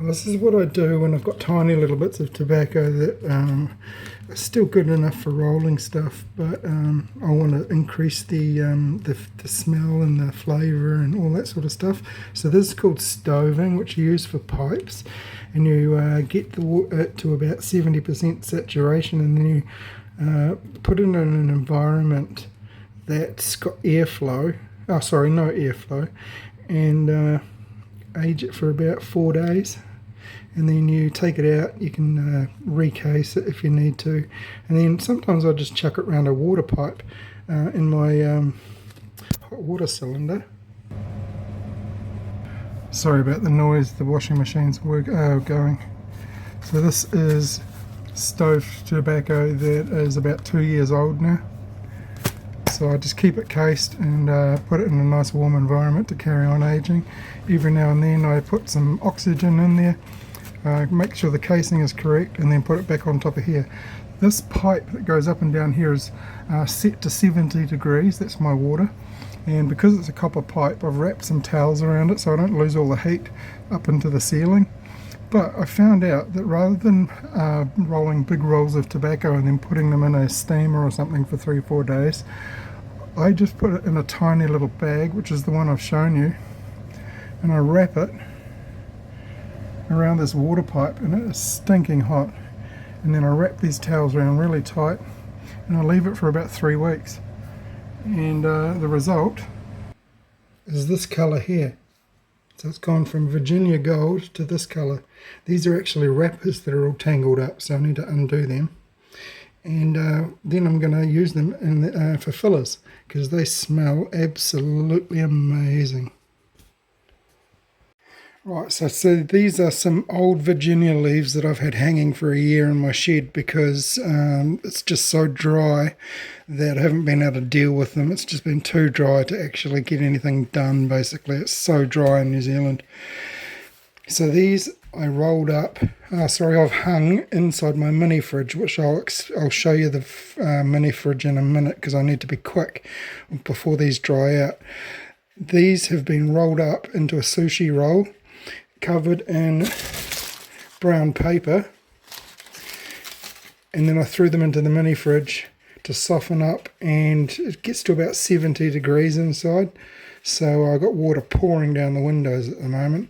This is what I do when I've got tiny little bits of tobacco that are still good enough for rolling stuff, but I want to increase the smell and the flavour and all that sort of stuff. So this is called stoving, which you use for pipes, and you get it to about 70% saturation, and then you put it in an environment that's got airflow. Oh, sorry, no airflow, and age it for about 4 days, and then you take it out. You can recase it if you need to, and then sometimes I just chuck it around a water pipe in my hot water cylinder. Sorry about the noise, the washing machine's going. So this is stove tobacco that is about 2 years old now. So I just keep it cased and put it in a nice warm environment to carry on aging. Every now and then I put some oxygen in there, make sure the casing is correct, and then put it back on top of here. This pipe that goes up and down here is set to 70 degrees, that's my water. And because it's a copper pipe, I've wrapped some towels around it so I don't lose all the heat up into the ceiling. But I found out that rather than rolling big rolls of tobacco and then putting them in a steamer or something for 3-4 days, I just put it in a tiny little bag, which is the one I've shown you, and I wrap it around this water pipe, and it is stinking hot. And then I wrap these towels around really tight, and I leave it for about 3 weeks. And the result is this colour here. So it's gone from Virginia gold to this colour. These are actually wrappers that are all tangled up, so I need to undo them. And then I'm going to use them for fillers, because they smell absolutely amazing. Right, so these are some old Virginia leaves that I've had hanging for a year in my shed, because it's just so dry that I haven't been able to deal with them. It's just been too dry to actually get anything done, basically. It's so dry in New Zealand. So these I rolled up, I've hung inside my mini fridge, which I'll show you the mini fridge in a minute, because I need to be quick before these dry out. These have been rolled up into a sushi roll, covered in brown paper, and then I threw them into the mini fridge to soften up, and it gets to about 70 degrees inside. So I got water pouring down the windows at the moment.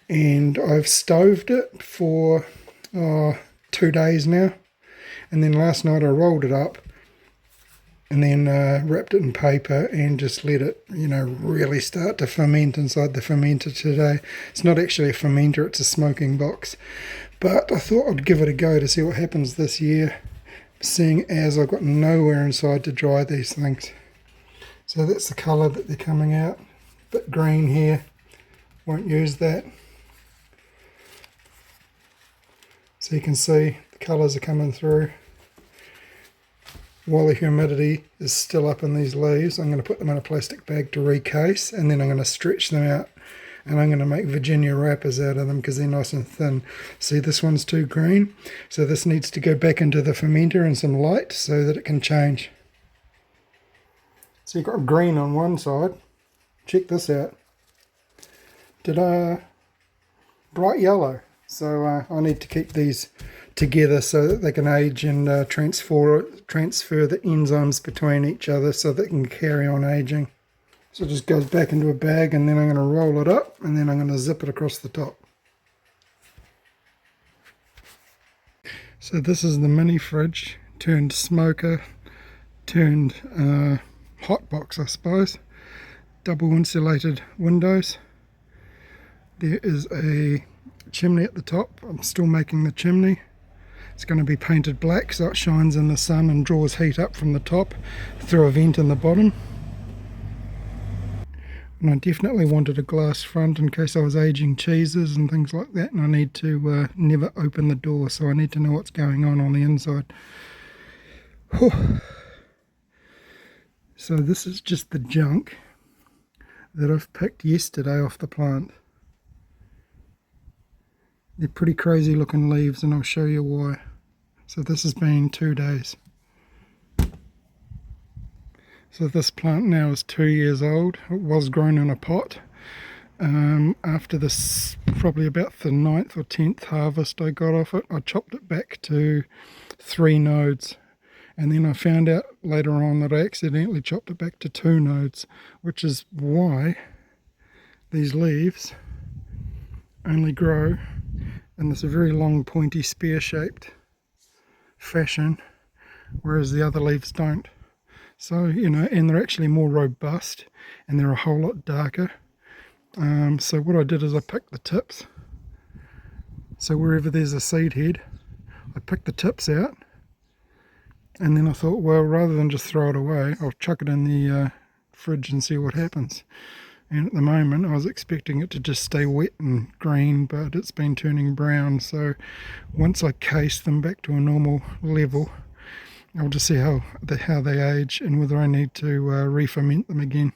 And I've stoved it for 2 days now, and then last night I rolled it up and then wrapped it in paper and just let it, really start to ferment inside the fermenter today. It's not actually a fermenter, it's a smoking box, but I thought I'd give it a go to see what happens this year, seeing as I've got nowhere inside to dry these things. So that's the colour that they're coming out, a bit green here, won't use that. So you can see the colours are coming through. While the humidity is still up in these leaves, I'm going to put them in a plastic bag to recase, and then I'm going to stretch them out, and I'm going to make Virginia wrappers out of them because they're nice and thin. See, this one's too green, so this needs to go back into the fermenter in some light so that it can change. So you've got green on one side. Check this out. Ta-da! Bright yellow. So I need to keep these together so that they can age and transfer the enzymes between each other so that it can carry on aging. So it just goes back into a bag, and then I'm going to roll it up, and then I'm going to zip it across the top. So this is the mini fridge turned smoker turned hot box, I suppose. Double insulated windows. There is a chimney at the top. I'm still making the chimney. It's going to be painted black so it shines in the sun and draws heat up from the top through a vent in the bottom. And I definitely wanted a glass front in case I was aging cheeses and things like that, and I need to never open the door, so I need to know what's going on the inside. Whew. So this is just the junk that I've picked yesterday off the plant. They're pretty crazy looking leaves, and I'll show you why. So this has been 2 days. So this plant now is 2 years old. It was grown in a pot. after this, probably about the 9th or 10th harvest I got off it, I chopped it back to 3 nodes. And then I found out later on that I accidentally chopped it back to 2 nodes, which is why these leaves only grow in this very long, pointy, spear-shaped fashion, whereas the other leaves don't. So, and they're actually more robust, and they're a whole lot darker. So what I did is I picked the tips. So wherever there's a seed head, I picked the tips out. And then I thought, well, rather than just throw it away, I'll chuck it in the fridge and see what happens. And at the moment, I was expecting it to just stay wet and green, but it's been turning brown. So once I case them back to a normal level, I'll just see how they age and whether I need to re-ferment them again.